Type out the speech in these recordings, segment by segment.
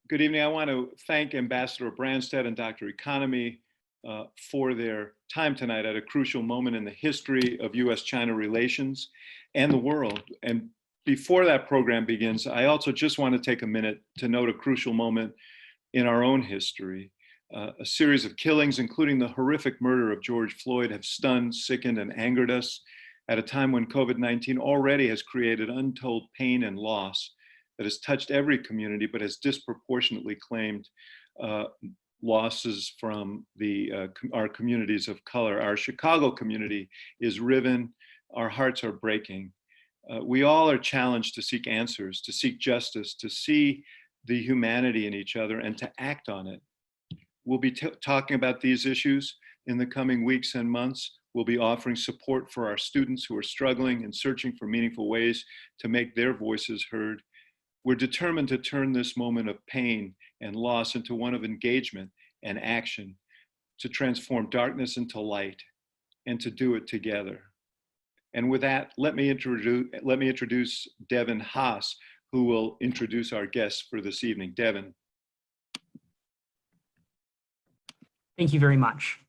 Good evening. I want to thank Ambassador Branstad and Dr. Economy for their time tonight at a crucial moment in the history of U.S.-China relations and the world. And before that program begins, I also just want to take a minute to note a crucial moment in our own history. A series of killings, including the horrific murder of George Floyd, have stunned, sickened, and angered us at a time when COVID-19 already has created untold pain and loss that has touched every community, but has disproportionately claimed losses from our communities of color. Our Chicago community is riven. Our hearts are breaking. We all are challenged to seek answers, to seek justice, to see the humanity in each other, and to act on it. We'll be talking about these issues in the coming weeks and months. We'll be offering support for our students who are struggling and searching for meaningful ways to make their voices heard. We're determined to turn this moment of pain and loss into one of engagement and action, to transform darkness into light, and to do it together. And with that, let me introduce Devin Haas, who will introduce our guests for this evening. Devin. Thank you very much.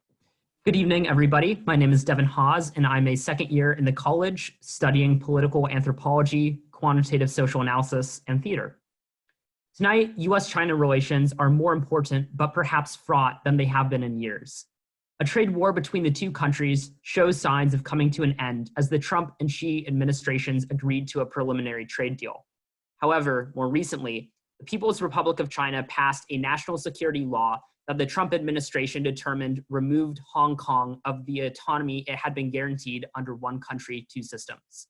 Good evening, everybody. My name is Devin Haas, and I'm a second year in the college studying political anthropology, quantitative social analysis, and theater. Tonight, US-China relations are more important, but perhaps fraught than they have been in years. A trade war between the two countries shows signs of coming to an end as the Trump and Xi administrations agreed to a preliminary trade deal. However, more recently, the People's Republic of China passed a national security law that the Trump administration determined removed Hong Kong of the autonomy it had been guaranteed under one country, two systems.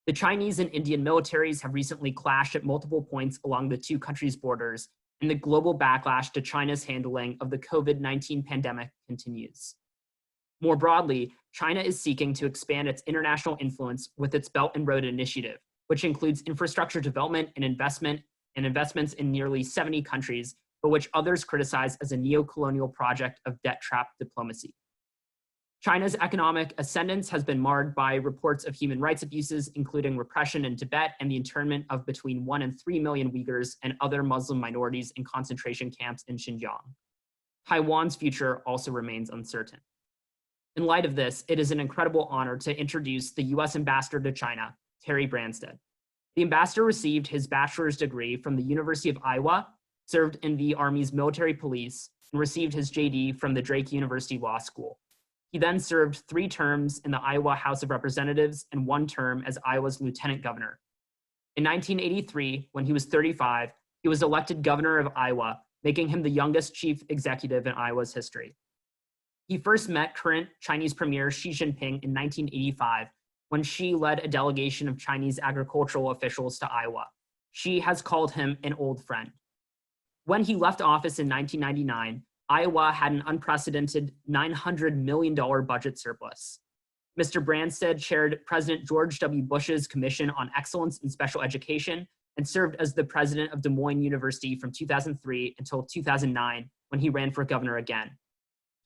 The Chinese and Indian militaries have recently clashed at multiple points along the two countries' borders, and the global backlash to China's handling of the COVID-19 pandemic continues. More broadly, China is seeking to expand its international influence with its Belt and Road Initiative, which includes infrastructure development and investments in nearly 70 countries, but which others criticize as a neo-colonial project of debt trap diplomacy. China's economic ascendance has been marred by reports of human rights abuses, including repression in Tibet and the internment of between 1 and 3 million Uyghurs and other Muslim minorities in concentration camps in Xinjiang. Taiwan's future also remains uncertain. In light of this, it is an incredible honor to introduce the US Ambassador to China, Terry Branstad. The ambassador received his bachelor's degree from the University of Iowa, served in the Army's military police, and received his JD from the Drake University Law School. He then served 3 terms in the Iowa House of Representatives and 1 term as Iowa's lieutenant governor. In 1983, when he was 35, he was elected governor of Iowa, making him the youngest chief executive in Iowa's history. He first met current Chinese Premier Xi Jinping in 1985, when Xi led a delegation of Chinese agricultural officials to Iowa. Xi has called him an old friend. When he left office in 1999, Iowa had an unprecedented $900 million budget surplus. Mr. Branstad chaired President George W. Bush's Commission on Excellence in Special Education and served as the president of Des Moines University from 2003 until 2009, when he ran for governor again.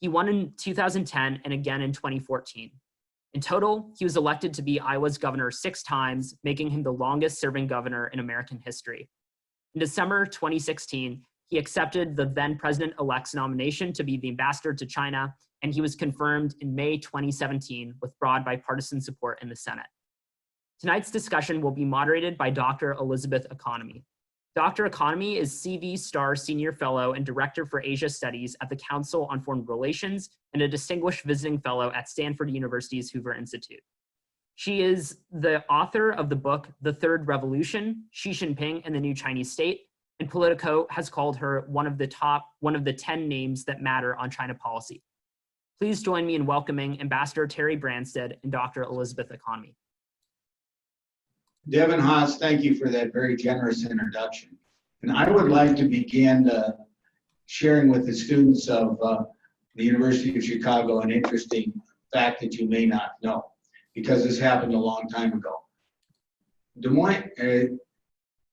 He won in 2010 and again in 2014. In total, he was elected to be Iowa's governor 6 times, making him the longest serving governor in American history. In December 2016, he accepted the then president-elect's nomination to be the ambassador to China, and he was confirmed in May 2017 with broad bipartisan support in the Senate. Tonight's discussion will be moderated by Dr. Elizabeth Economy. Dr. Economy is CV Star Senior Fellow and Director for Asia Studies at the Council on Foreign Relations and a Distinguished Visiting Fellow at Stanford University's Hoover Institute. She is the author of the book, The Third Revolution, Xi Jinping and the New Chinese State, and Politico has called her one of the 10 names that matter on China policy. Please join me in welcoming Ambassador Terry Branstad and Dr. Elizabeth Economy. Devin Haas, thank you for that very generous introduction. And I would like to begin sharing with the students of the University of Chicago an interesting fact that you may not know, because this happened a long time ago. Des Moines,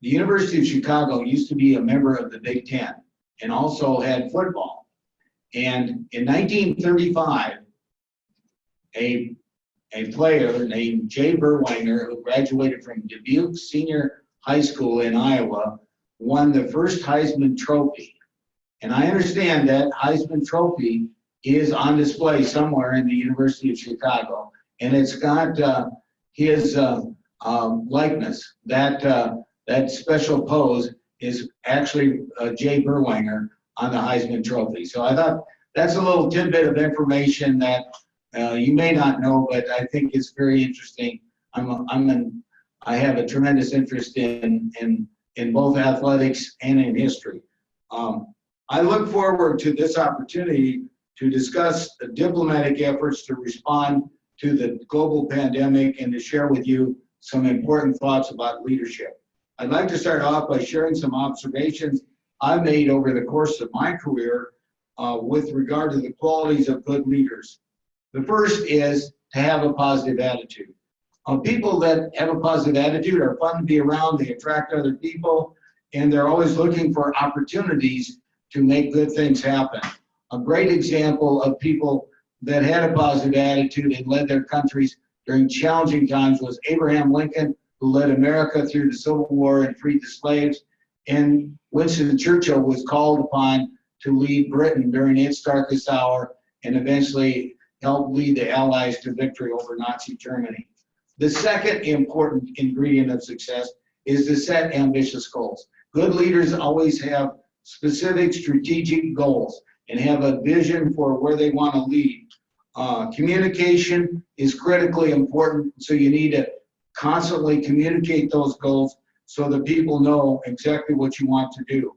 the University of Chicago used to be a member of the Big Ten and also had football. And in 1935, a player named Jay Berwanger, who graduated from Dubuque Senior High School in Iowa, won the first Heisman Trophy. And I understand that Heisman Trophy is on display somewhere in the University of Chicago, and it's got his likeness. That special pose is actually Jay Berwanger on the Heisman Trophy. So I thought that's a little tidbit of information that you may not know, but I think it's very interesting. I have a tremendous interest in both athletics and in history. I look forward to this opportunity to discuss the diplomatic efforts to respond to the global pandemic and to share with you some important thoughts about leadership. I'd like to start off by sharing some observations I've made over the course of my career with regard to the qualities of good leaders. The first is to have a positive attitude. People that have a positive attitude are fun to be around, they attract other people, and they're always looking for opportunities to make good things happen. A great example of people that had a positive attitude and led their countries during challenging times was Abraham Lincoln, who led America through the Civil War and freed the slaves. And Winston Churchill was called upon to lead Britain during its darkest hour and eventually help lead the Allies to victory over Nazi Germany. The second important ingredient of success is to set ambitious goals. Good leaders always have specific strategic goals and have a vision for where they want to lead. Communication is critically important, so you need to constantly communicate those goals so that people know exactly what you want to do.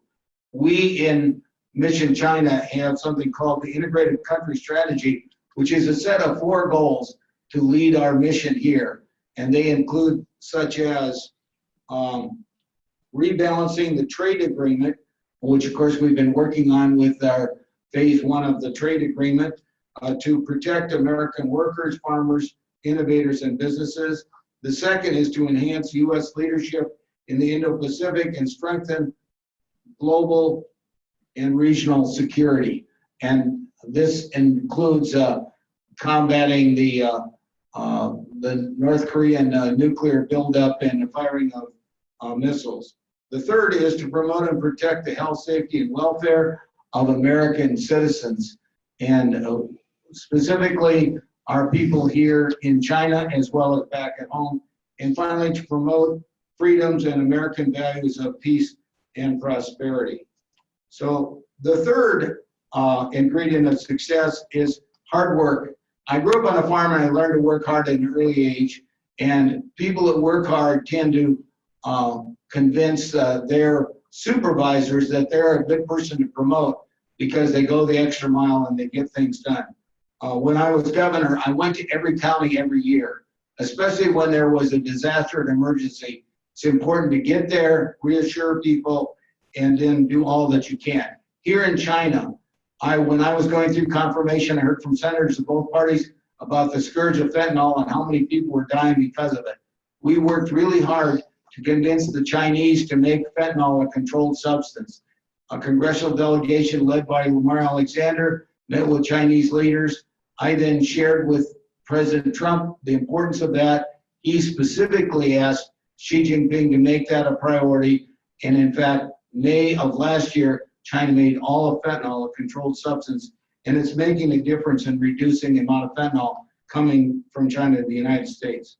We in Mission China have something called the Integrated Country Strategy, which is a set of 4 goals to lead our mission here. And they include such as rebalancing the trade agreement, which of course we've been working on with our phase 1 of the trade agreement, to protect American workers, farmers, innovators, and businesses. The second is to enhance U.S. leadership in the Indo-Pacific and strengthen global and regional security. And this includes combating the North Korean nuclear buildup and the firing of missiles. The third is to promote and protect the health, safety, and welfare of American citizens, and specifically our people here in China as well as back at home. And finally, to promote freedoms and American values of peace and prosperity. So the third ingredient of success is hard work. I grew up on a farm and I learned to work hard at an early age, and people that work hard tend to convince their supervisors that they're a good person to promote because they go the extra mile and they get things done. When I was governor, I went to every county every year, especially when there was a disaster and emergency. It's important to get there, reassure people, and then do all that you can. Here in China, when I was going through confirmation, I heard from senators of both parties about the scourge of fentanyl and how many people were dying because of it. We worked really hard to convince the Chinese to make fentanyl a controlled substance. A congressional delegation led by Lamar Alexander met with Chinese leaders. I then shared with President Trump the importance of that. He specifically asked Xi Jinping to make that a priority. And in fact, May of last year, China made all of fentanyl a controlled substance, and it's making a difference in reducing the amount of fentanyl coming from China to the United States.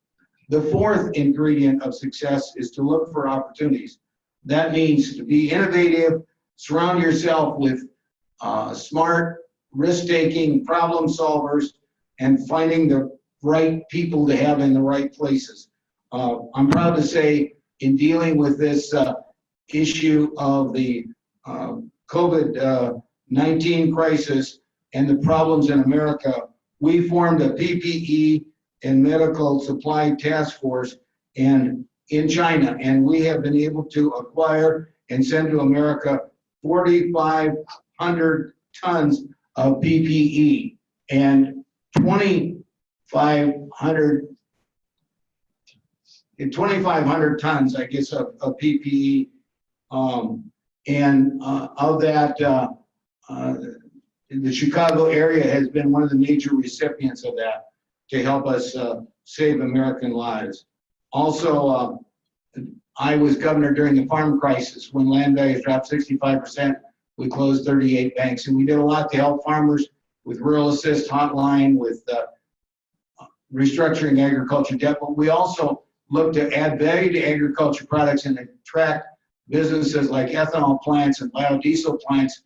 The fourth ingredient of success is to look for opportunities. That means to be innovative, surround yourself with smart, risk-taking problem solvers, and finding the right people to have in the right places. I'm proud to say, in dealing with this issue of the COVID-19 crisis and the problems in America, we formed a PPE and medical supply task force in China, and we have been able to acquire and send to America 4,500 tons of PPE and 2,500 tons, I guess, of PPE. And of that, the Chicago area has been one of the major recipients of that to help us save American lives. Also, I was governor during the farm crisis when land values dropped 65%. We closed 38 banks, and we did a lot to help farmers with rural assist hotline, with restructuring agriculture debt. But we also looked to add value to agriculture products and attract businesses like ethanol plants and biodiesel plants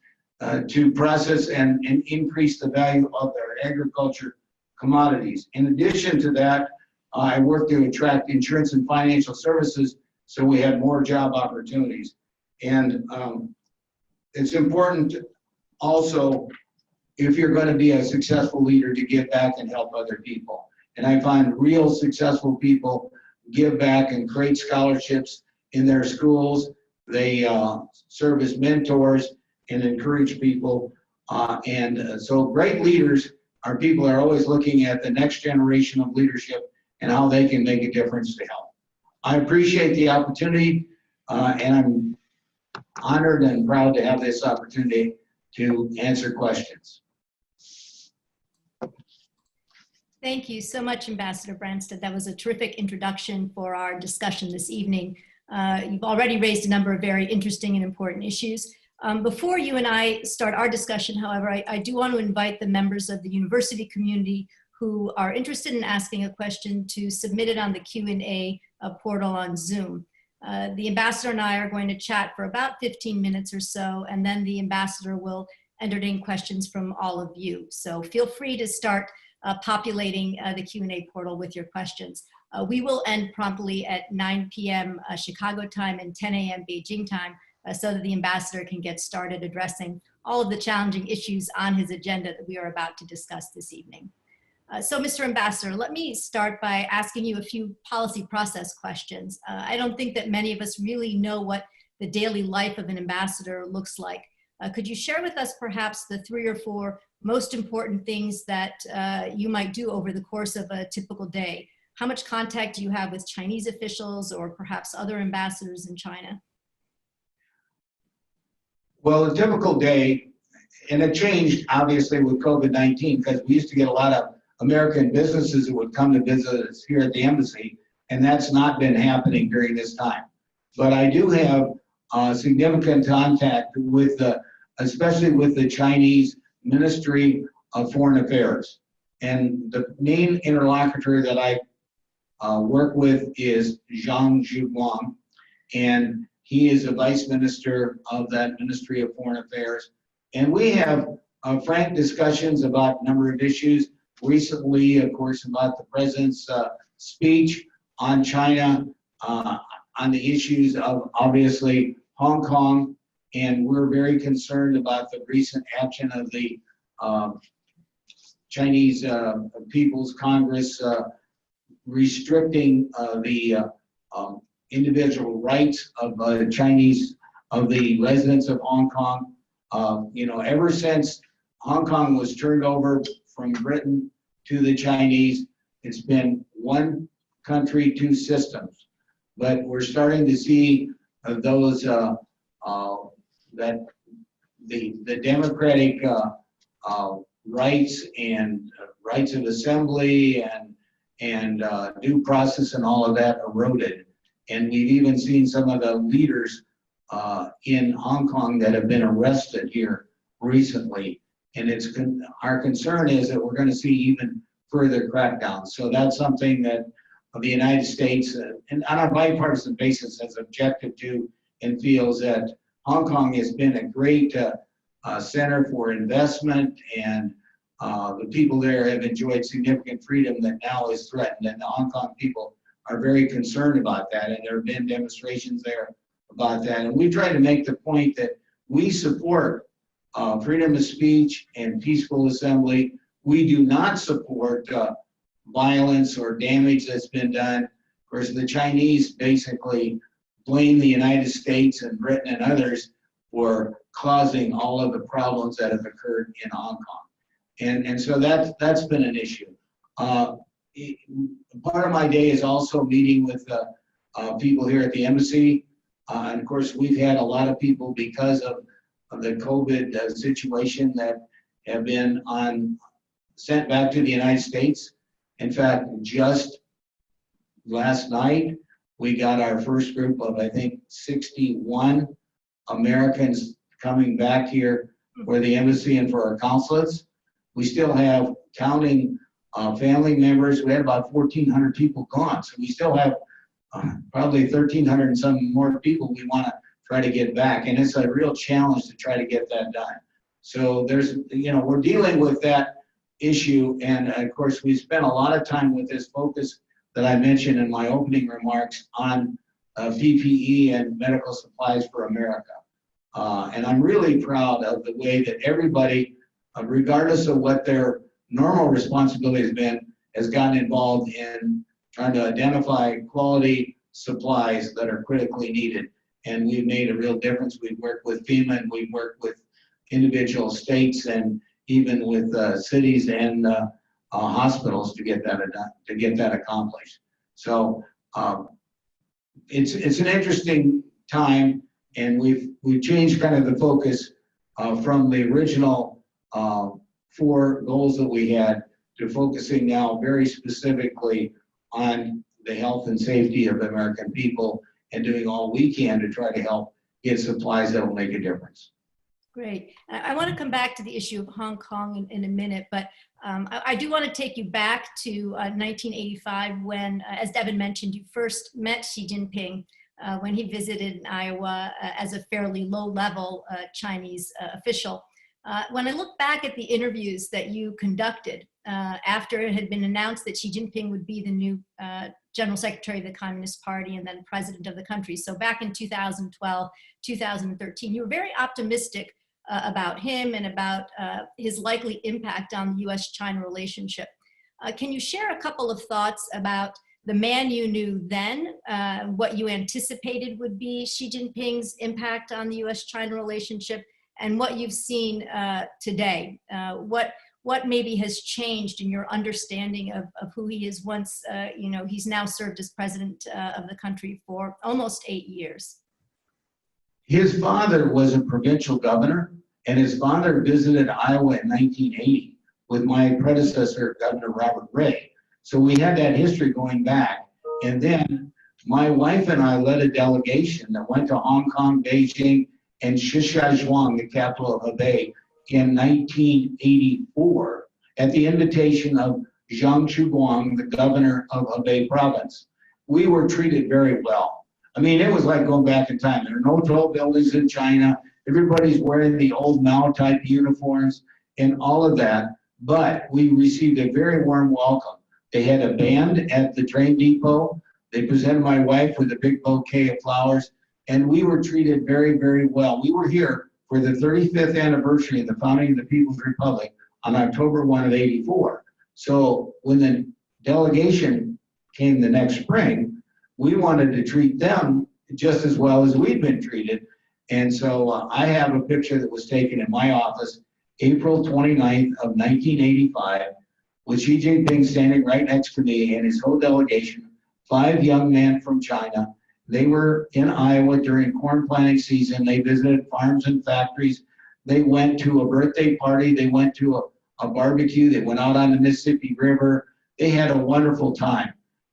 to process and increase the value of their agriculture commodities. In addition to that, I worked to attract insurance and financial services so we had more job opportunities. And it's important also, if you're going to be a successful leader, to give back and help other people. And I find real successful people give back and create scholarships in their schools. They serve as mentors and encourage people. So great leaders are people who are always looking at the next generation of leadership and how they can make a difference to help. I appreciate the opportunity, and I'm honored and proud to have this opportunity to answer questions. Thank you so much, Ambassador Branstad. That was a terrific introduction for our discussion this evening. You've already raised a number of very interesting and important issues. Before you and I start our discussion, however, I do want to invite the members of the university community who are interested in asking a question to submit it on the Q&A portal on Zoom. The ambassador and I are going to chat for about 15 minutes or so, and then the ambassador will entertain questions from all of you. So feel free to start populating the Q&A portal with your questions. We will end promptly at 9 p.m. Chicago time and 10 a.m. Beijing time so that the ambassador can get started addressing all of the challenging issues on his agenda that we are about to discuss this evening. So Mr. Ambassador, let me start by asking you a few policy process questions. I don't think that many of us really know what the daily life of an ambassador looks like. Could you share with us perhaps the 3 or 4 most important things that you might do over the course of a typical day? How much contact do you have with Chinese officials or perhaps other ambassadors in China? Well, a typical day, and it changed obviously with COVID-19, because we used to get a lot of American businesses that would come to visit us here at the embassy, and that's not been happening during this time. But I do have significant contact with especially with the Chinese Ministry of Foreign Affairs. And the main interlocutor that I work with is Zhang Zhuguang, and he is the Vice Minister of that Ministry of Foreign Affairs. And we have frank discussions about a number of issues. Recently, of course, about the President's speech on China, on the issues of obviously Hong Kong, and we're very concerned about the recent action of the Chinese People's Congress restricting the individual rights of the residents of Hong Kong. You know, ever since Hong Kong was turned over from Britain to the Chinese, it's been one country, 2 systems. But we're starting to see those that the democratic rights and rights of assembly and due process and all of that eroded. And we've even seen some of the leaders in Hong Kong that have been arrested here recently. And our concern is that we're going to see even further crackdowns. So that's something that the United States, and on a bipartisan basis, has objected to, and feels that Hong Kong has been a great center for investment, and the people there have enjoyed significant freedom that now is threatened. And the Hong Kong people are very concerned about that, and there have been demonstrations there about that. And we try to make the point that we support freedom of speech and peaceful assembly. We do not support violence or damage that's been done. Of course, the Chinese basically blame the United States and Britain and others for causing all of the problems that have occurred in Hong Kong. And so that's been an issue. Part of my day is also meeting with people here at the embassy. And of course, we've had a lot of people because of the COVID situation that have been sent back to the United States. In fact, just last night, We got our first group of, I think, 61 Americans coming back here for the embassy and for our consulates. We still have, counting family members, we had about 1,400 people gone. So we still have probably 1,300 and some more people we want to try to get back. And it's a real challenge to try to get that done. So there's, we're dealing with that issue. And of course, we spent a lot of time with this focus that I mentioned in my opening remarks on PPE and medical supplies for America. And I'm really proud of the way that everybody, regardless of what their normal responsibility has been, has gotten involved in trying to identify quality supplies that are critically needed. And we've made a real difference. We've worked with FEMA, and we've worked with individual states, and even with cities and hospitals to get that done, to get that accomplished. So it's an interesting time, and we've changed kind of the focus from the original 4 goals that we had to focusing now very specifically on the health and safety of the American people, and doing all we can to try to help get supplies that will make a difference. Great. I want to come back to the issue of Hong Kong in a minute, but I do want to take you back to 1985 when, as Devin mentioned, you first met Xi Jinping when he visited in Iowa as a fairly low-level Chinese official. When I look back at the interviews that you conducted after it had been announced that Xi Jinping would be the new General Secretary of the Communist Party and then president of the country, so back in 2012, 2013, you were very optimistic about him and about his likely impact on the US-China relationship. Can you share a couple of thoughts about the man you knew then, what you anticipated would be Xi Jinping's impact on the US-China relationship, and what you've seen today? What maybe has changed in your understanding of who he is once, he's now served as president of the country for almost 8 years? His father was a provincial governor, and his father visited Iowa in 1980 with my predecessor, Governor Robert Ray. So we had that history going back. And then my wife and I led a delegation that went to Hong Kong, Beijing, and Shijiazhuang, the capital of Hebei, in 1984 at the invitation of Zhang Chuguang, the governor of Hebei province. We were treated very well. I mean, it was like going back in time. There are no tall buildings in China. Everybody's wearing the old Mao type uniforms and all of that. But we received a very warm welcome. They had a band at the train depot. They presented my wife with a big bouquet of flowers, and we were treated very, very well. We were here for the 35th anniversary of the founding of the People's Republic on October 1 of '84. So when the delegation came the next spring, we wanted to treat them just as well as we'd been treated. And so I have a picture that was taken in my office, April 29th of 1985, with Xi Jinping standing right next to me and his whole delegation, 5 young men from China. They were in Iowa during corn planting season. They visited farms and factories. They went to a birthday party. They went to a barbecue. They went out on the Mississippi River. They had a wonderful time.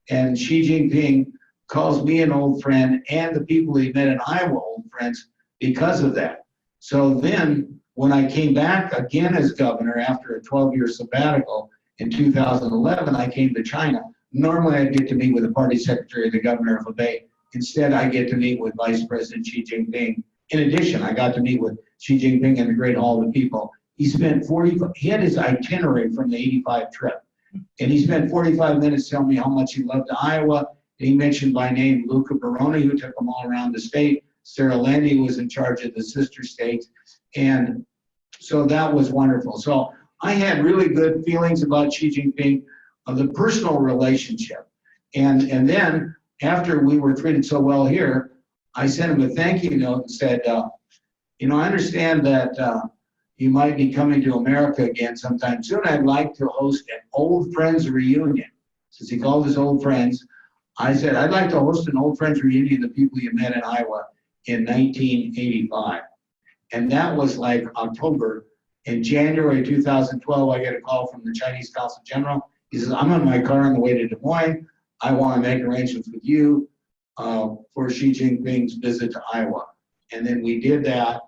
And Xi Jinping calls me an old friend, and the people he met in Iowa old friends because of that. So then when I came back again as governor after a 12-year sabbatical in 2011, I came to China. Normally I'd get to meet with the party secretary, the governor of Hebei. Instead, I get to meet with Vice President Xi Jinping. In addition, I got to meet with Xi Jinping in the Great Hall of the People. He had his itinerary from the '85 trip, and he spent 45 minutes telling me how much he loved Iowa. And he mentioned by name Luca Baroni, who took them all around the state. Sarah Landy was in charge of the sister states. And so that was wonderful. So I had really good feelings about Xi Jinping, of the personal relationship. And then after we were treated so well here, I sent him a thank you note and said, I understand that you might be coming to America again sometime soon. I'd like to host an old friends reunion. Since he called us old friends, I said, I'd like to host an old friends reunion of the people you met in Iowa in 1985. And that was like October. In January 2012, I get a call from the Chinese Consul General. He says, I'm in my car on the way to Des Moines. I want to make arrangements with you. for Xi Jinping's visit to Iowa. And then we did that.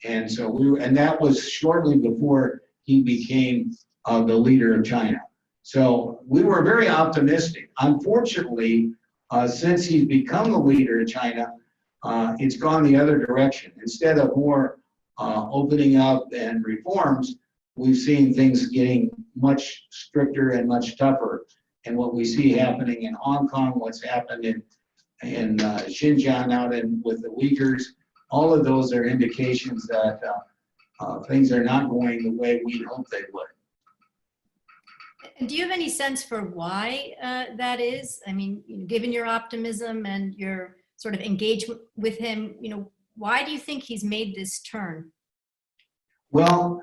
And so and that was shortly before he became the leader of China. So we were very optimistic. Unfortunately, since he's become the leader of China, it's gone the other direction. Instead of more opening up and reforms, we've seen things getting much stricter and much tougher. And what we see happening in Hong Kong, what's happened in Xinjiang out with the Uyghurs, all of those are indications that things are not going the way we hoped they would. And do you have any sense for why that is? I mean, given your optimism and your sort of engagement with him, why do you think he's made this turn? Well,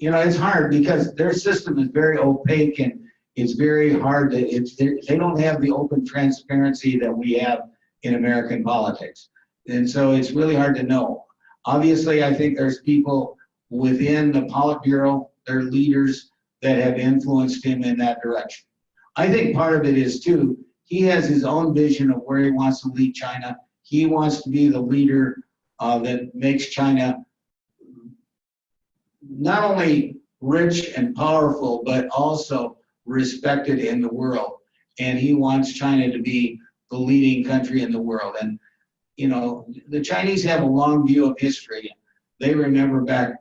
it's hard because their system is very opaque and it's very hard they don't have the open transparency that we have in American politics. And so it's really hard to know. Obviously, I think there's people within the Politburo, their leaders, that have influenced him in that direction. I think part of it is too, he has his own vision of where he wants to lead China. He wants to be the leader that makes China not only rich and powerful, but also respected in the world. And he wants China to be the leading country in the world. And, the Chinese have a long view of history. They remember back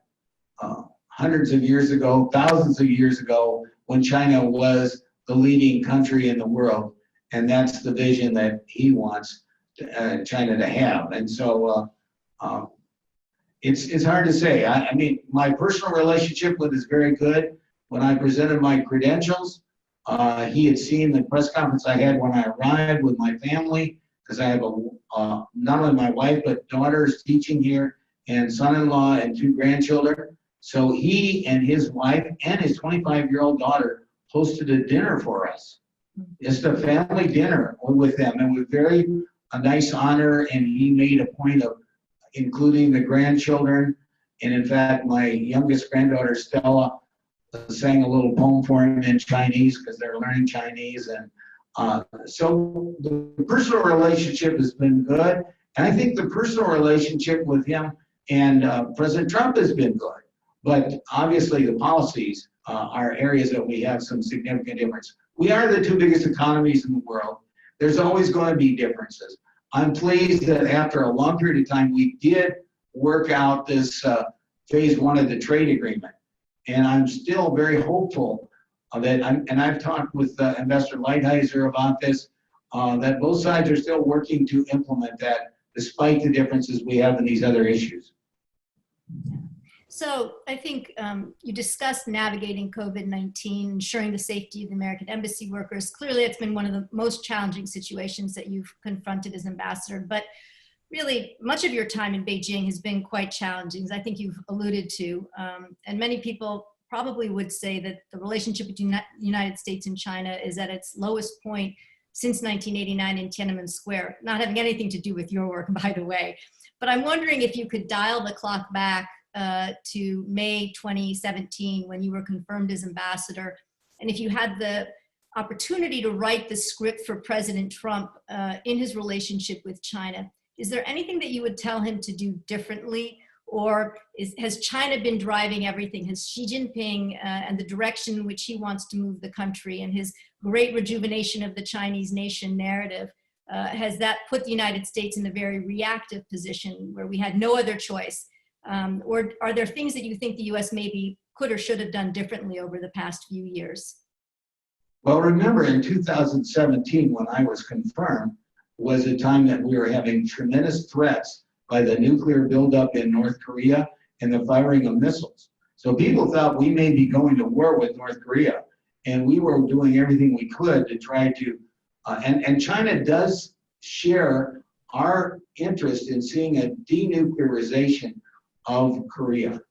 hundreds of years ago, thousands of years ago, when China was the leading country in the world. And that's the vision that he wants China to have. And so it's hard to say. I mean, my personal relationship with is very good. When I presented my credentials, he had seen the press conference I had when I arrived with my family, because I have not only my wife, but daughters teaching here, and son-in-law and 2 grandchildren. So he and his wife and his 25-year-old daughter hosted a dinner for us. Just a family dinner with them, and with a nice honor, and he made a point of including the grandchildren. And in fact, my youngest granddaughter, Stella, sang a little poem for him in Chinese because they're learning Chinese. And so the personal relationship has been good. And I think the personal relationship with him and President Trump has been good. But obviously the policies are areas that we have some significant difference. We are the 2 biggest economies in the world. There's always going to be differences. I'm pleased that after a long period of time, we did work out this phase 1 of the trade agreement. And I'm still very hopeful that, and I've talked with Ambassador Lighthizer about this, that both sides are still working to implement that despite the differences we have in these other issues. So I think you discussed navigating COVID-19, ensuring the safety of the American embassy workers. Clearly, it's been one of the most challenging situations that you've confronted as ambassador. But really, much of your time in Beijing has been quite challenging, as I think you've alluded to. And many people probably would say that the relationship between the United States and China is at its lowest point since 1989 in Tiananmen Square, not having anything to do with your work, by the way. But I'm wondering if you could dial the clock back to May 2017 when you were confirmed as ambassador, and if you had the opportunity to write the script for President Trump in his relationship with China, is there anything that you would tell him to do differently, or has China been driving everything? Has Xi Jinping and the direction in which he wants to move the country and his great rejuvenation of the Chinese nation narrative, has that put the United States in a very reactive position where we had no other choice? Or are there things that you think the U.S. maybe could or should have done differently over the past few years? Well, remember in 2017, when I was confirmed, was a time that we were having tremendous threats by the nuclear buildup in North Korea and the firing of missiles. So people thought we may be going to war with North Korea, and we were doing everything we could to try to, and China does share our interest in seeing a denuclearization of Korea.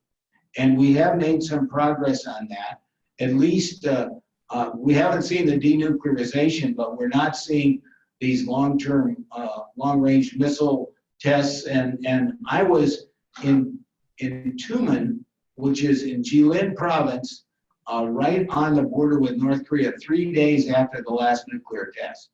And we have made some progress on that. At least we haven't seen the denuclearization, but we're not seeing these long-term, long-range missile tests. And I was in Tumen, which is in Jilin province, right on the border with North Korea, 3 days after the last nuclear test.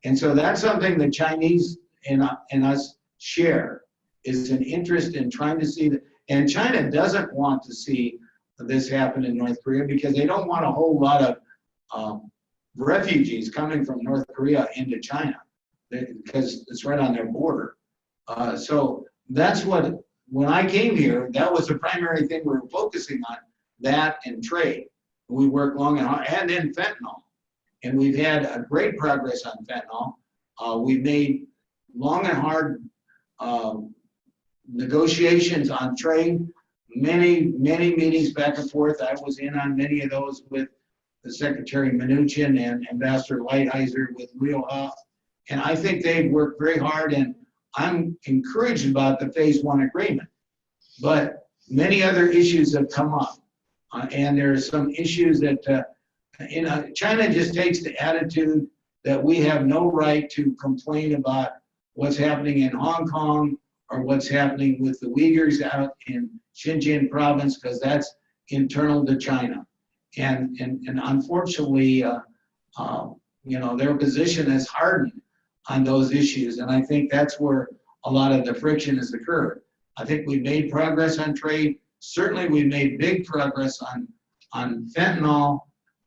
And so that's something the Chinese and us share, is an interest in trying to see that. And China doesn't want to see this happen in North Korea because they don't want a whole lot of refugees coming from North Korea into China because it's right on their border. So that's what, when I came here, that was the primary thing we were focusing on, that and trade. We worked long and hard, and then fentanyl. And we've had a great progress on fentanyl. We've made long and hard negotiations on trade, many meetings back and forth. I was in on many of those with the Secretary Mnuchin and Ambassador Lighthizer with Rioja. And I think they've worked very hard, and I'm encouraged about the phase 1 agreement. But many other issues have come up. And there are some issues that China just takes the attitude that we have no right to complain about what's happening in Hong Kong or what's happening with the Uyghurs out in Xinjiang province, because that's internal to China. And unfortunately, their position has hardened on those issues. And I think that's where a lot of the friction has occurred. I think we've made progress on trade. Certainly we've made big progress on fentanyl,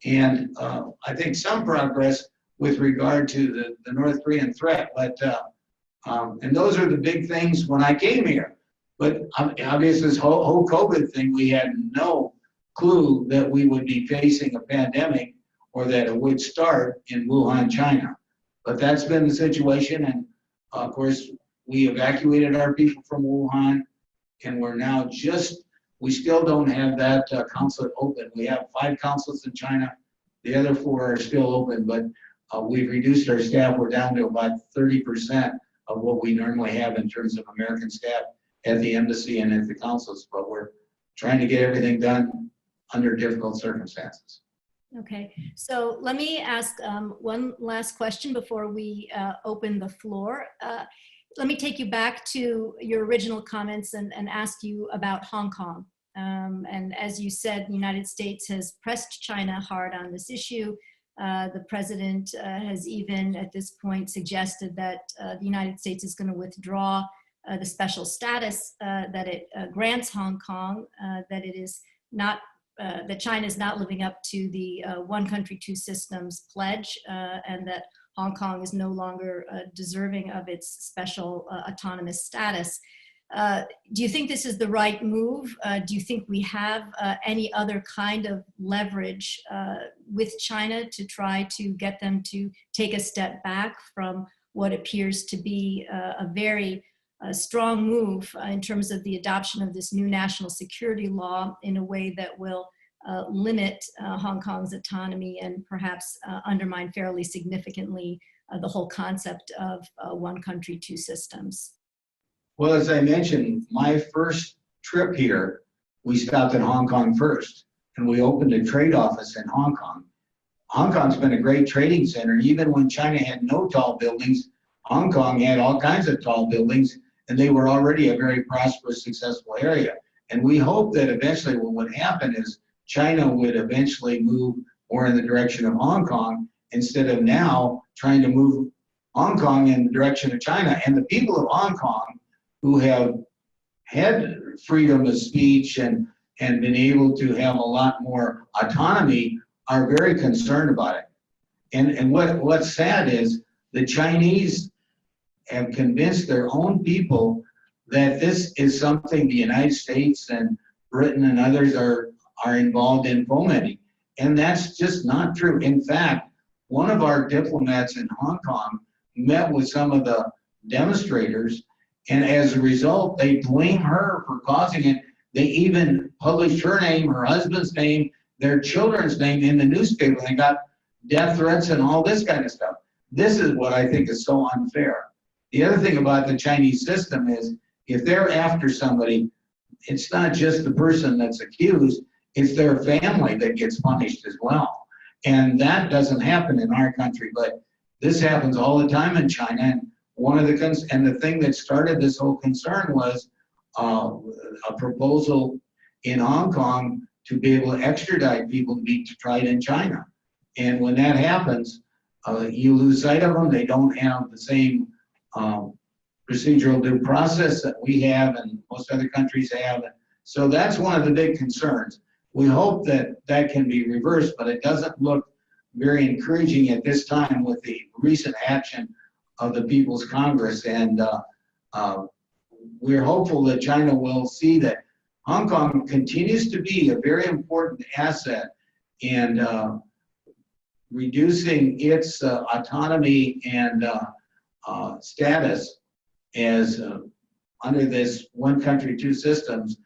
and I think some progress with regard to the North Korean threat. But and those are the big things when I came here. But obviously this whole COVID thing, we had no clue that we would be facing a pandemic or that it would start in Wuhan, China. But that's been the situation, and of course we evacuated our people from Wuhan, and we're now we still don't have that consulate open. We have 5 consulates in China. The other 4 are still open, but we've reduced our staff. We're down to about 30% of what we normally have in terms of American staff at the embassy and at the consulates, but we're trying to get everything done under difficult circumstances. Okay, so let me ask one last question before we open the floor. Let me take you back to your original comments and ask you about Hong Kong. And as you said, the United States has pressed China hard on this issue. The president has even at this point suggested that the United States is going to withdraw the special status that it grants Hong Kong, that it is not, that China is not living up to the one country, two systems pledge, and that Hong Kong is no longer deserving of its special autonomous status. Do you think this is the right move? Do you think we have any other kind of leverage with China to try to get them to take a step back from what appears to be a very strong move in terms of the adoption of this new national security law in a way that will limit Hong Kong's autonomy and perhaps undermine fairly significantly the whole concept of one country, two systems? Well, as I mentioned, my first trip here, we stopped in Hong Kong first, and we opened a trade office in Hong Kong. Hong Kong's been a great trading center. Even when China had no tall buildings, Hong Kong had all kinds of tall buildings, and they were already a very prosperous, successful area. And we hope that eventually what would happen is China would eventually move more in the direction of Hong Kong instead of now trying to move Hong Kong in the direction of China. And the people of Hong Kong, who have had freedom of speech and been able to have a lot more autonomy, are very concerned about it. And what's sad is the Chinese have convinced their own people that this is something the United States and Britain and others are involved in fomenting. And that's just not true. In fact, one of our diplomats in Hong Kong met with some of the demonstrators, and as a result, they blame her for causing it. They even published her name, her husband's name, their children's name in the newspaper. They got death threats and all this kind of stuff. This is what I think is so unfair. The other thing about the Chinese system is if they're after somebody, it's not just the person that's accused, it's their family that gets punished as well. And that doesn't happen in our country, but this happens all the time in China. And one of the thing that started this whole concern was a proposal in Hong Kong to be able to extradite people to be tried in China. And when that happens, you lose sight of them. They don't have the same procedural due process that we have and most other countries have. So that's one of the big concerns. We hope that that can be reversed, but it doesn't look very encouraging at this time with the recent action of the People's Congress. And we're hopeful that China will see that Hong Kong continues to be a very important asset in reducing its autonomy and status as under this one country, two systems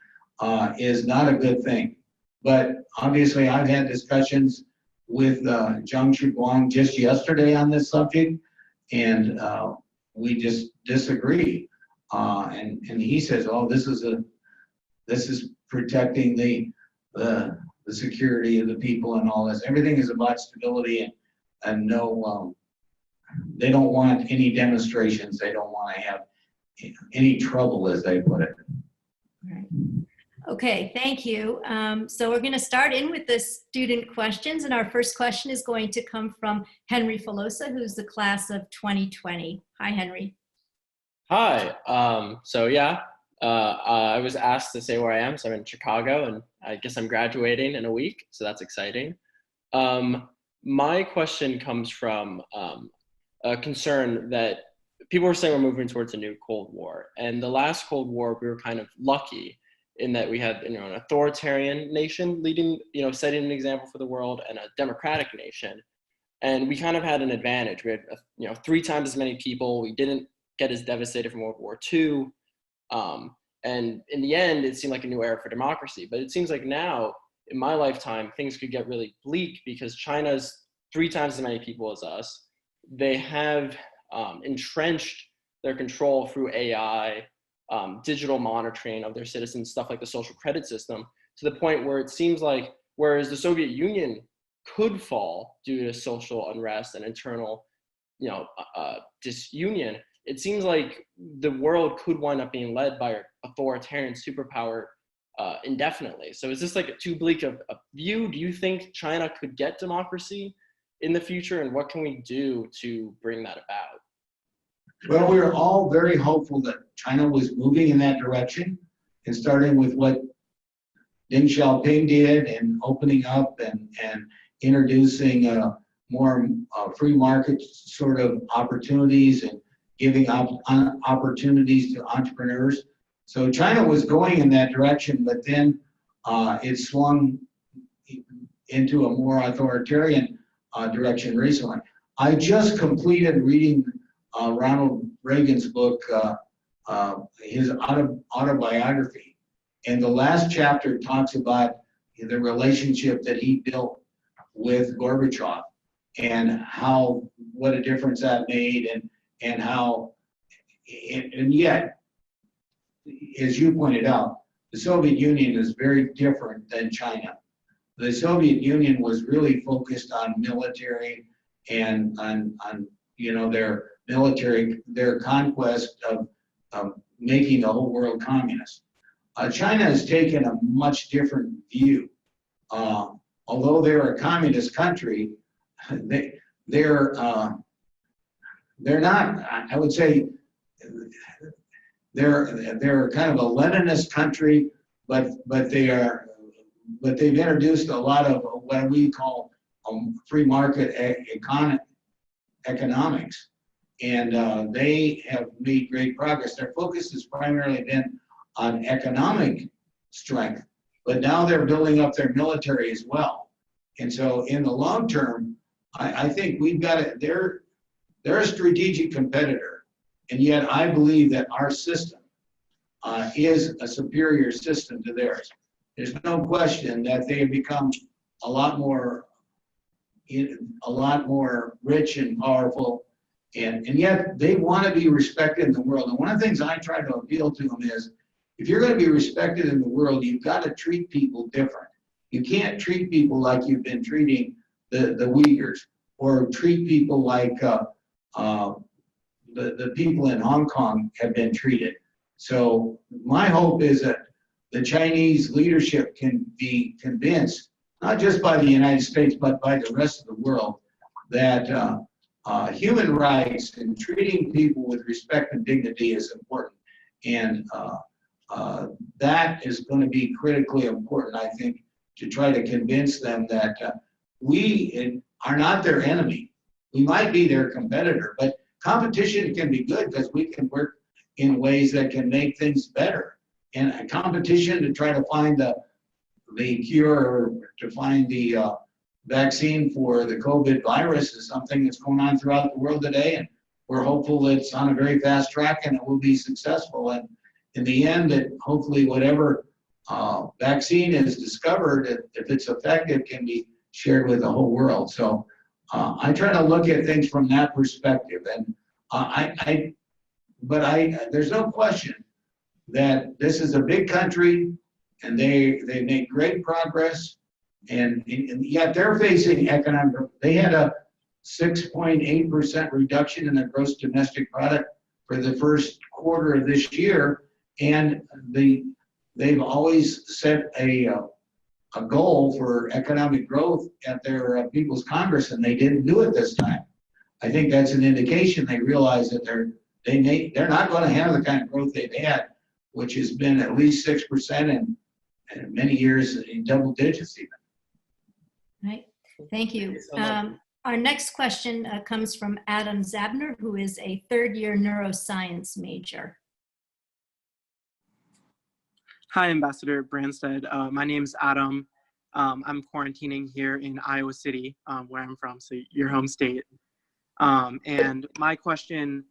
is not a good thing. But obviously I've had discussions with Zhang Shuguang just yesterday on this subject, and we just disagree. And he says, "Oh, this is protecting the security of the people and all this. Everything is about stability and no. They don't want any demonstrations. They don't want to have any trouble," as they put it. Right. Okay, thank you. So we're going to start in with the student questions, and our first question is going to come from Henry Filosa, who's the class of 2020. Hi, Henry. Hi. I was asked to say where I am, so I'm in Chicago, and I guess I'm graduating in a week, so that's exciting. My question comes from a concern that people were saying we're moving towards a new Cold War, and the last Cold War we were kind of lucky in that we had an authoritarian nation leading, setting an example for the world, and a democratic nation, and we kind of had an advantage. We had 3 times as many people. We didn't get as devastated from World War II. And in the end, it seemed like a new era for democracy. But it seems like now, in my lifetime, things could get really bleak because China's 3 times as many people as us. They have entrenched their control through AI, digital monitoring of their citizens, stuff like the social credit system, to the point where it seems like, whereas the Soviet Union could fall due to social unrest and internal, disunion, it seems like the world could wind up being led by an authoritarian superpower indefinitely. So is this like too bleak of a view? Do you think China could get democracy in the future, and what can we do to bring that about? Well, we were all very hopeful that China was moving in that direction, and starting with what Deng Xiaoping did and opening up and introducing more free market sort of opportunities and giving opportunities to entrepreneurs. So China was going in that direction, but then it swung into a more authoritarian direction recently. I just completed reading Ronald Reagan's book, his autobiography, and the last chapter talks about the relationship that he built with Gorbachev and what a difference that made, and how, and yet, as you pointed out, the Soviet Union is very different than China. The Soviet Union was really focused on military and on their military, their conquest of making the whole world communist. China has taken a much different view. Although they're a communist country, they're not. I would say they're kind of a Leninist country, but they've introduced a lot of what we call free market economics, and they have made great progress. Their focus has primarily been on economic strength, but now they're building up their military as well. And so in the long term, I think we've got it. They're a strategic competitor, and yet I believe that our system is a superior system to theirs. There's no question that they have become a lot more rich and powerful, and yet they want to be respected in the world. And one of the things I try to appeal to them is, if you're going to be respected in the world, you've got to treat people different. You can't treat people like you've been treating the Uyghurs, or treat people like the people in Hong Kong have been treated. So my hope is that the Chinese leadership can be convinced, not just by the United States, but by the rest of the world, that human rights and treating people with respect and dignity is important. And that is going to be critically important, I think, to try to convince them that we are not their enemy. We might be their competitor, but competition can be good because we can work in ways that can make things better. And a competition to try to find the cure or to find the vaccine for the COVID virus is something that's going on throughout the world today. And we're hopeful it's on a very fast track and it will be successful. And in the end, that hopefully whatever vaccine is discovered, if it's effective, can be shared with the whole world. So I try to look at things from that perspective. And there's no question that this is a big country and they make great progress. And yet they're facing economic growth. They had a 6.8% reduction in their gross domestic product for the first quarter of this year. And they've always set a goal for economic growth at their People's Congress, and they didn't do it this time. I think that's an indication they realize that they're not going to have the kind of growth they've had, which has been at least 6% and many years in double digits even. Right. Thank you. Our next question comes from Adam Zabner, who is a third-year neuroscience major. Hi, Ambassador Branstad. My name's Adam. I'm quarantining here in Iowa City, where I'm from, so your home state. And my question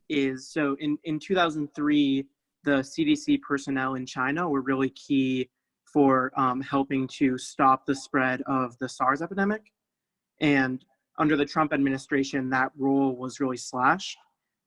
is, so in 2003, the CDC personnel in China were really key for helping to stop the spread of the SARS epidemic. And under the Trump administration, that role was really slashed.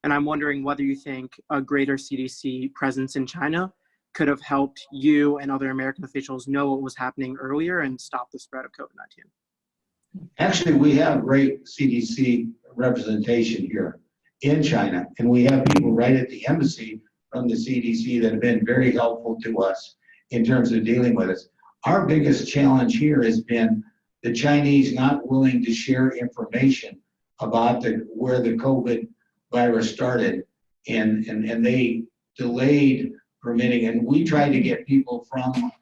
And I'm wondering whether you think a greater CDC presence in China could have helped you and other American officials know what was happening earlier and stop the spread of COVID-19. Actually, we have great CDC representation here in China, and we have people right at the embassy from the CDC that have been very helpful to us in terms of dealing with us. Our biggest challenge here has been the Chinese not willing to share information about where the COVID virus started, and they delayed permitting. And we tried to get people from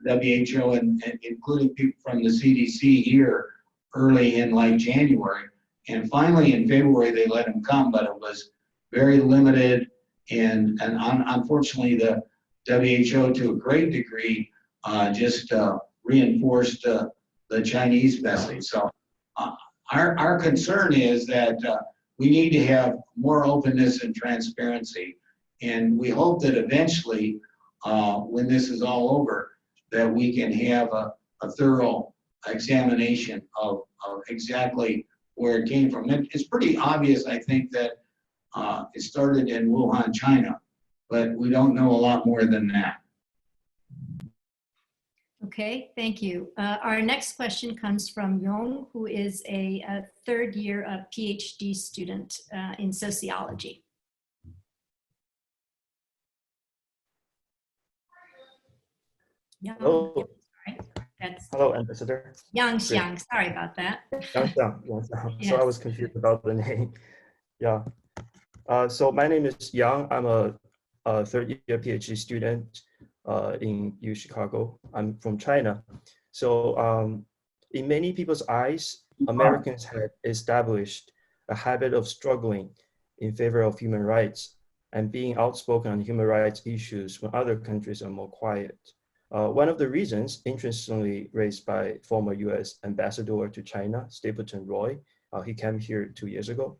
WHO and including people from the CDC here early in like January. And finally in February, they let them come, but it was very limited. And unfortunately, the WHO to a great degree just reinforced the Chinese message. So our concern is that we need to have more openness and transparency. And we hope that eventually, when this is all over, that we can have a thorough examination of exactly where it came from. It's pretty obvious, I think, that it started in Wuhan, China, but we don't know a lot more than that. Okay, thank you. Our next question comes from Yong, who is a third-year PhD student in sociology. Yang, Hello. sorry. That's Hello, Ambassador. Yang Xiang, sorry about that. Yang. Yes. So I was confused about the name. Yeah. So my name is Yang. I'm a third-year PhD student in U Chicago. I'm from China. So in many people's eyes, Americans had established a habit of struggling in favor of human rights and being outspoken on human rights issues when other countries are more quiet. One of the reasons, interestingly raised by former US Ambassador to China, Stapleton Roy, he came here 2 years ago,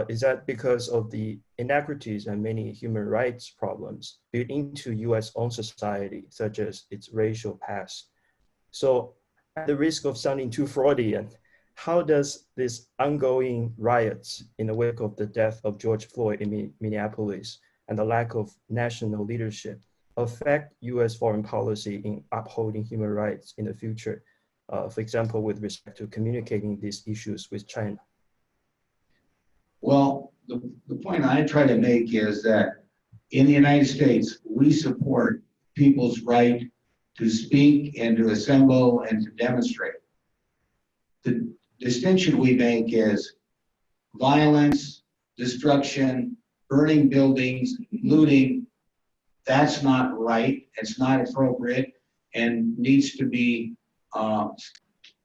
is that because of the inequities and many human rights problems built into US own society, such as its racial past. So at the risk of sounding too Freudian, how does this ongoing riots in the wake of the death of George Floyd in Minneapolis and the lack of national leadership affect US foreign policy in upholding human rights in the future, for example, with respect to communicating these issues with China? Well, the point I try to make is that in the United States, we support people's right to speak and to assemble and to demonstrate. The distinction we make is violence, destruction, burning buildings, looting, that's not right, it's not appropriate, and needs to be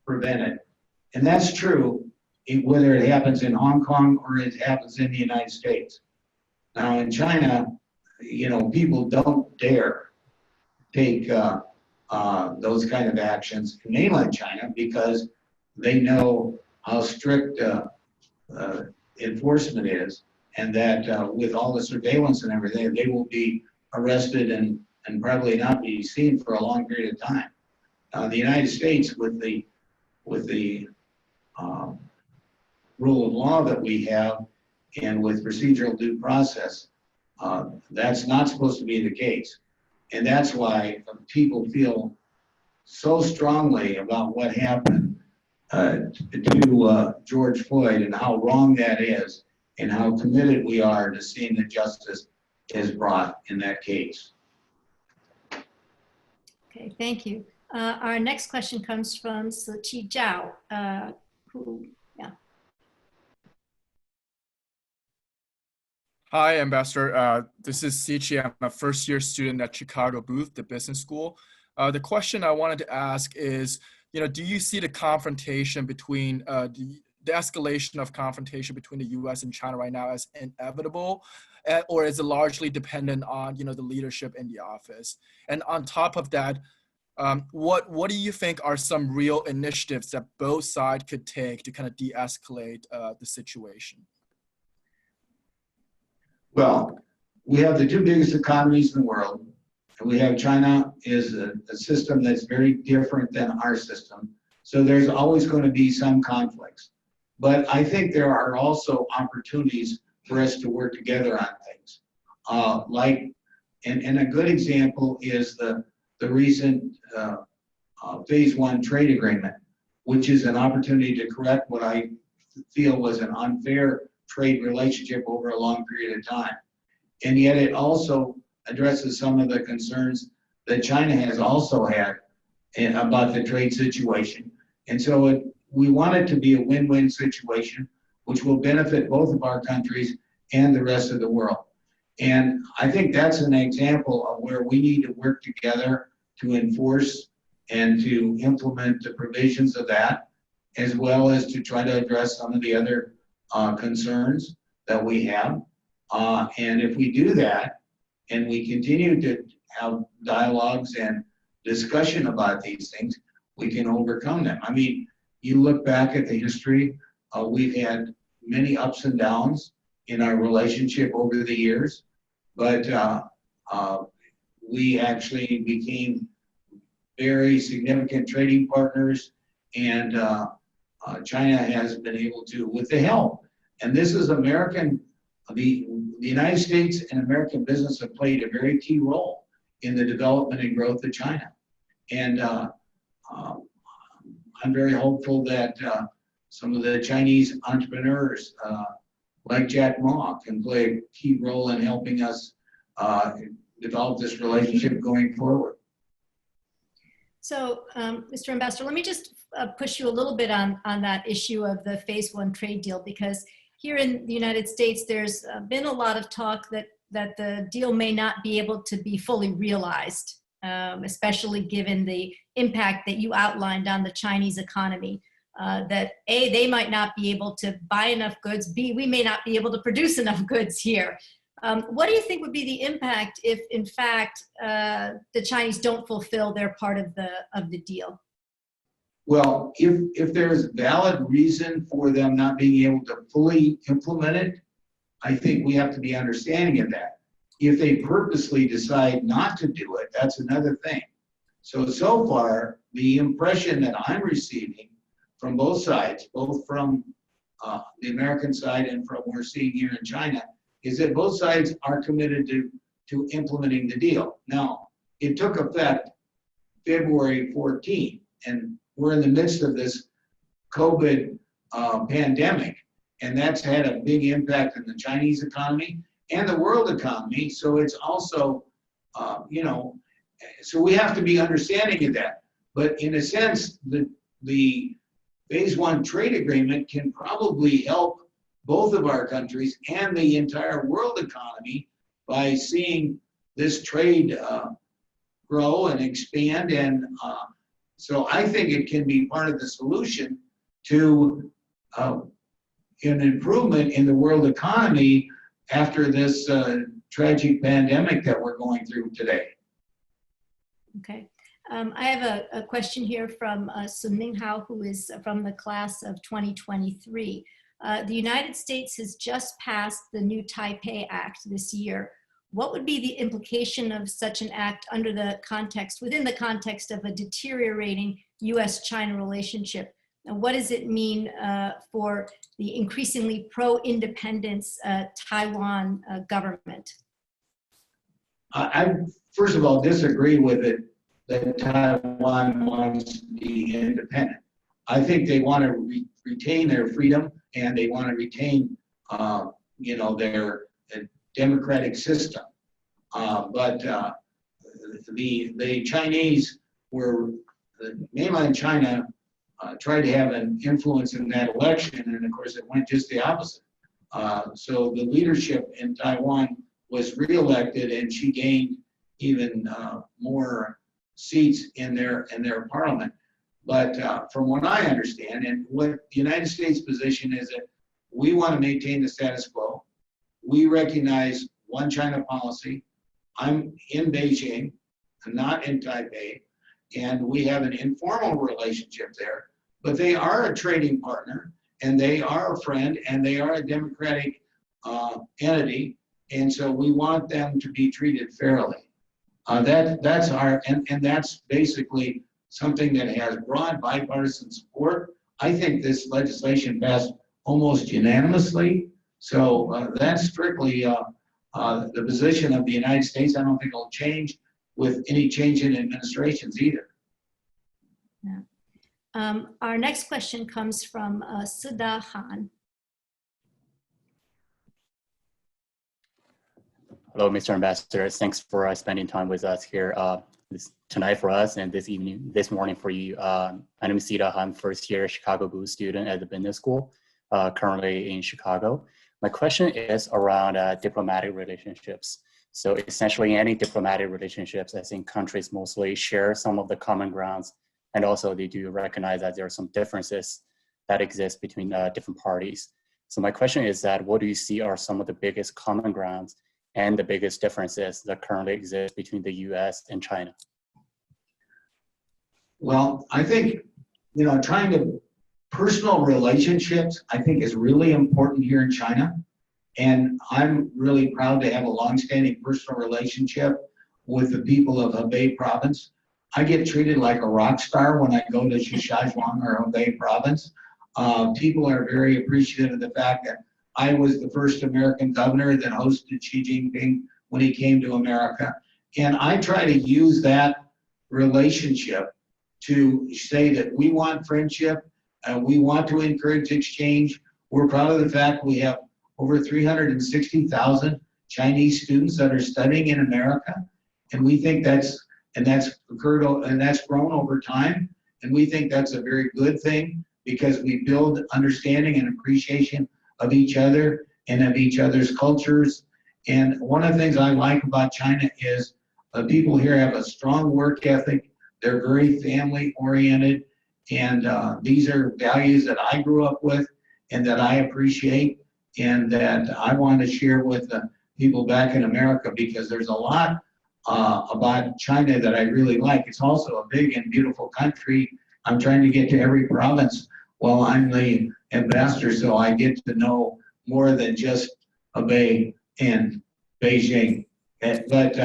prevented. And that's true whether it happens in Hong Kong or it happens in the United States. Now in China, people don't dare take those kind of actions in mainland China because they know how strict enforcement is, and that with all the surveillance and everything, they will be arrested and probably not be seen for a long period of time. The United States, with the rule of law that we have and with procedural due process, that's not supposed to be the case. And that's why people feel so strongly about what happened to George Floyd and how wrong that is and how committed we are to seeing that justice is brought in that case. Okay, thank you. Our next question comes from Siqi Zhao, Hi, Ambassador. This is Siqi. I'm a first-year student at Chicago Booth, the business school. The question I wanted to ask is, do you see the confrontation between the escalation of confrontation between the U.S. and China right now as inevitable, or is it largely dependent on the leadership in the office? And on top of that, what do you think are some real initiatives that both sides could take to kind of de-escalate the situation? Well, we have the two biggest economies in the world, and we have China is a system that's very different than our system. So there's always going to be some conflicts. But I think there are also opportunities for us to work together on things. And a good example is the recent Phase 1 trade agreement, which is an opportunity to correct what I feel was an unfair trade relationship over a long period of time. And yet it also addresses some of the concerns that China has also had about the trade situation. And so we want it to be a win-win situation, which will benefit both of our countries and the rest of the world. And I think that's an example of where we need to work together to enforce and to implement the provisions of that, as well as to try to address some of the other concerns that we have. And if we do that, and we continue to have dialogues and discussion about these things, we can overcome them. I mean, you look back at the history, we've had many ups and downs in our relationship over the years, but we actually became very significant trading partners, and China has been able to, with the help, and this is the United States and American business have played a very key role in the development and growth of China. And I'm very hopeful that some of the Chinese entrepreneurs like Jack Ma can play a key role in helping us develop this relationship going forward. So, Mr. Ambassador, let me just push you a little bit on that issue of the Phase 1 trade deal, because here in the United States, there's been a lot of talk that the deal may not be able to be fully realized, especially given the impact that you outlined on the Chinese economy. That A, they might not be able to buy enough goods, B, we may not be able to produce enough goods here. What do you think would be the impact if, in fact, the Chinese don't fulfill their part of the deal? Well, if there's valid reason for them not being able to fully implement it, I think we have to be understanding of that. If they purposely decide not to do it, that's another thing. So far, the impression that I'm receiving from both sides, both from the American side and from what we're seeing here in China, is that both sides are committed to implementing the deal. Now, it took effect February 14, and we're in the midst of this COVID pandemic, and that's had a big impact on the Chinese economy and the world economy. So it's also, so we have to be understanding of that. But in a sense, the Phase 1 trade agreement can probably help both of our countries and the entire world economy by seeing this trade grow and expand. And so I think it can be part of the solution to an improvement in the world economy after this tragic pandemic that we're going through today. Okay. I have a question here from Sun Ming Hao, who is from the class of 2023. The United States has just passed the new Taipei Act this year. What would be the implication of such an act under the context, within the context of a deteriorating US-China relationship? And what does it mean for the increasingly pro-independence Taiwan government? I first of all disagree with it that Taiwan wants to be independent. I think they want to retain their freedom, and they want to retain, their democratic system. But the Chinese mainland China tried to have an influence in that election, and of course it went just the opposite. So the leadership in Taiwan was reelected, and she gained even more seats in their parliament. But from what I understand, and what the United States position is, that we want to maintain the status quo. We recognize one China policy. I'm in Beijing, not in Taipei, and we have an informal relationship there. But they are a trading partner, and they are a friend, and they are a democratic entity, and so we want them to be treated fairly. That's our, and that's basically something that has broad bipartisan support. I think this legislation passed almost unanimously. So that's strictly the position of the United States. I don't think it'll change with any change in administrations either. Yeah. Our next question comes from Sudha Han. Hello, Mr. Ambassador. Thanks for spending time with us here tonight for us and this morning for you. My name is Sudha. I'm first year Chicago Booth student at the business school, currently in Chicago. My question is around diplomatic relationships. So essentially any diplomatic relationships, I think countries mostly share some of the common grounds, and also they do recognize that there are some differences that exist between different parties. So my question is that what do you see are some of the biggest common grounds and the biggest differences that currently exist between the US and China? Well, I think, trying to personal relationships, I think is really important here in China. And I'm really proud to have a longstanding personal relationship with the people of Hebei province. I get treated like a rock star when I go to Xishuazhuang or Hebei province. People are very appreciative of the fact that I was the first American governor that hosted Xi Jinping when he came to America. And I try to use that relationship to say that we want friendship, we want to encourage exchange. We're proud of the fact we have over 360,000 Chinese students that are studying in America. And we think that's grown over time. And we think that's a very good thing because we build understanding and appreciation of each other and of each other's cultures. And one of the things I like about China is people here have a strong work ethic. They're very family oriented. And these are values that I grew up with and that I appreciate and that I want to share with the people back in America, because there's a lot about China that I really like. It's also a big and beautiful country. I'm trying to get to every province while I'm the ambassador, so I get to know more than just Hebei and Beijing. But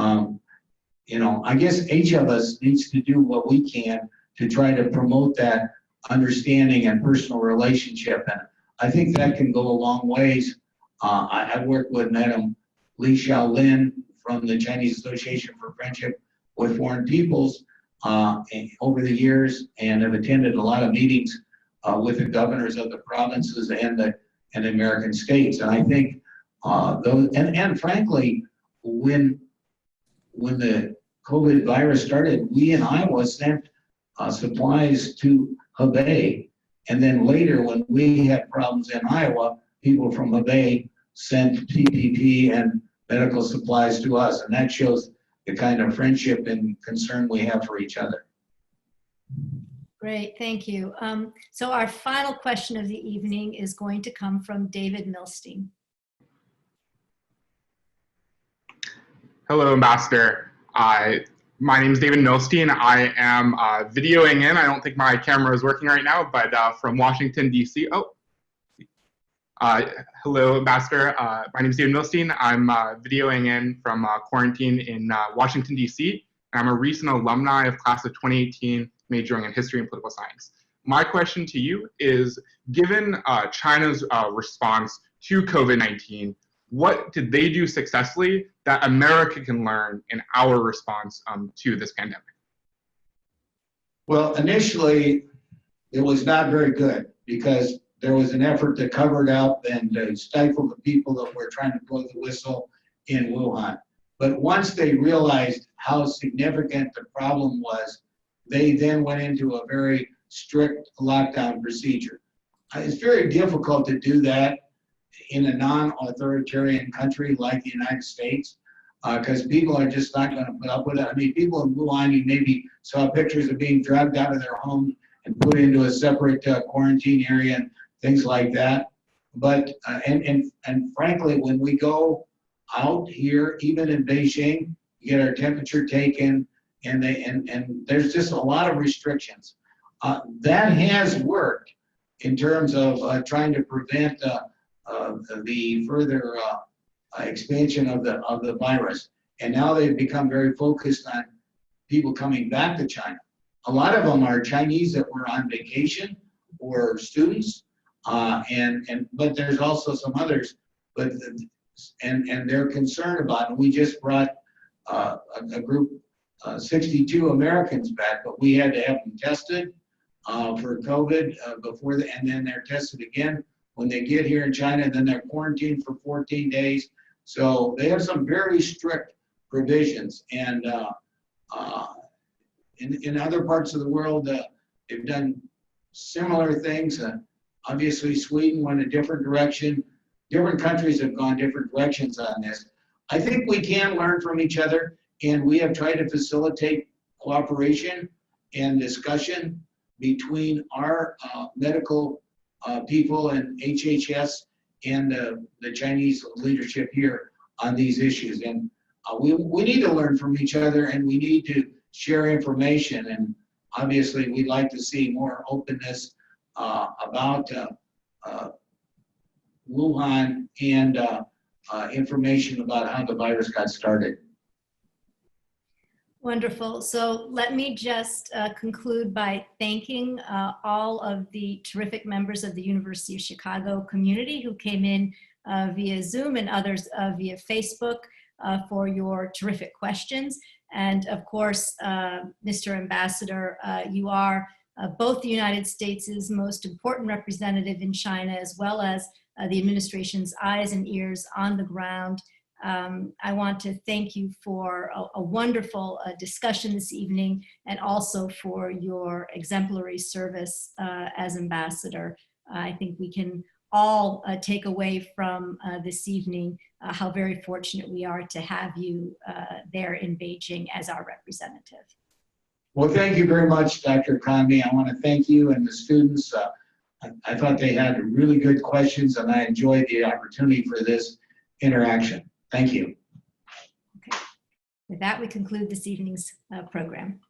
I guess each of us needs to do what we can to try to promote that understanding and personal relationship. And I think that can go a long ways. I've worked with Madam Li Xiaolin from the Chinese Association for Friendship with Foreign Peoples over the years, and have attended a lot of meetings with the governors of the provinces and the American states. And I think and frankly, when the COVID virus started, we in Iowa sent supplies to Hebei, And then later, when we had problems in Iowa, people from Hebei sent PPE and medical supplies to us. And that shows the kind of friendship and concern we have for each other. Great, thank you. So our final question of the evening is going to come from David Milstein. Hello, Ambassador. My name is David Milstein. I am videoing in. I don't think my camera is working right now, but from Washington, D.C. Hello, Ambassador. My name is David Milstein. I'm videoing in from quarantine in Washington, D.C. I'm a recent alumni of class of 2018, majoring in history and political science. My question to you is, given China's response to COVID-19, what did they do successfully that America can learn in our response to this pandemic? Well, initially, it was not very good because there was an effort to cover it up and to stifle the people that were trying to blow the whistle in Wuhan. But once they realized how significant the problem was, they then went into a very strict lockdown procedure. It's very difficult to do that in a non-authoritarian country like the United States, because people are just not going to put up with it. I mean, people in Wuhan, you maybe saw pictures of being dragged out of their home and put into a separate quarantine area and things like that. But, and frankly, when we go out here, even in Beijing, you get our temperature taken, and there's just a lot of restrictions. That has worked in terms of trying to prevent the further expansion of the virus. And now they've become very focused on people coming back to China. A lot of them are Chinese that were on vacation or students, but there's also some others. But and they're concerned about it. We just brought a group, 62 Americans back, but we had to have them tested for COVID before, and then they're tested again when they get here in China, and then they're quarantined for 14 days. So they have some very strict provisions. And in other parts of the world, they've done similar things. Obviously, Sweden went a different direction. Different countries have gone different directions on this. I think we can learn from each other, and we have tried to facilitate cooperation and discussion between our medical people and HHS and the Chinese leadership here on these issues. And we need to learn from each other, and we need to share information. And obviously, we'd like to see more openness about Wuhan and information about how the virus got started. Wonderful. So let me just conclude by thanking all of the terrific members of the University of Chicago community who came in via Zoom and others via Facebook for your terrific questions. And of course, Mr. Ambassador, you are both the United States' most important representative in China, as well as the administration's eyes and ears on the ground. I want to thank you for a wonderful discussion this evening, and also for your exemplary service as ambassador. I think we can all take away from this evening how very fortunate we are to have you there in Beijing as our representative. Well, thank you very much, Dr. Kami. I want to thank you and the students. I thought they had really good questions, and I enjoyed the opportunity for this interaction. Thank you. Okay. With that, we conclude this evening's program.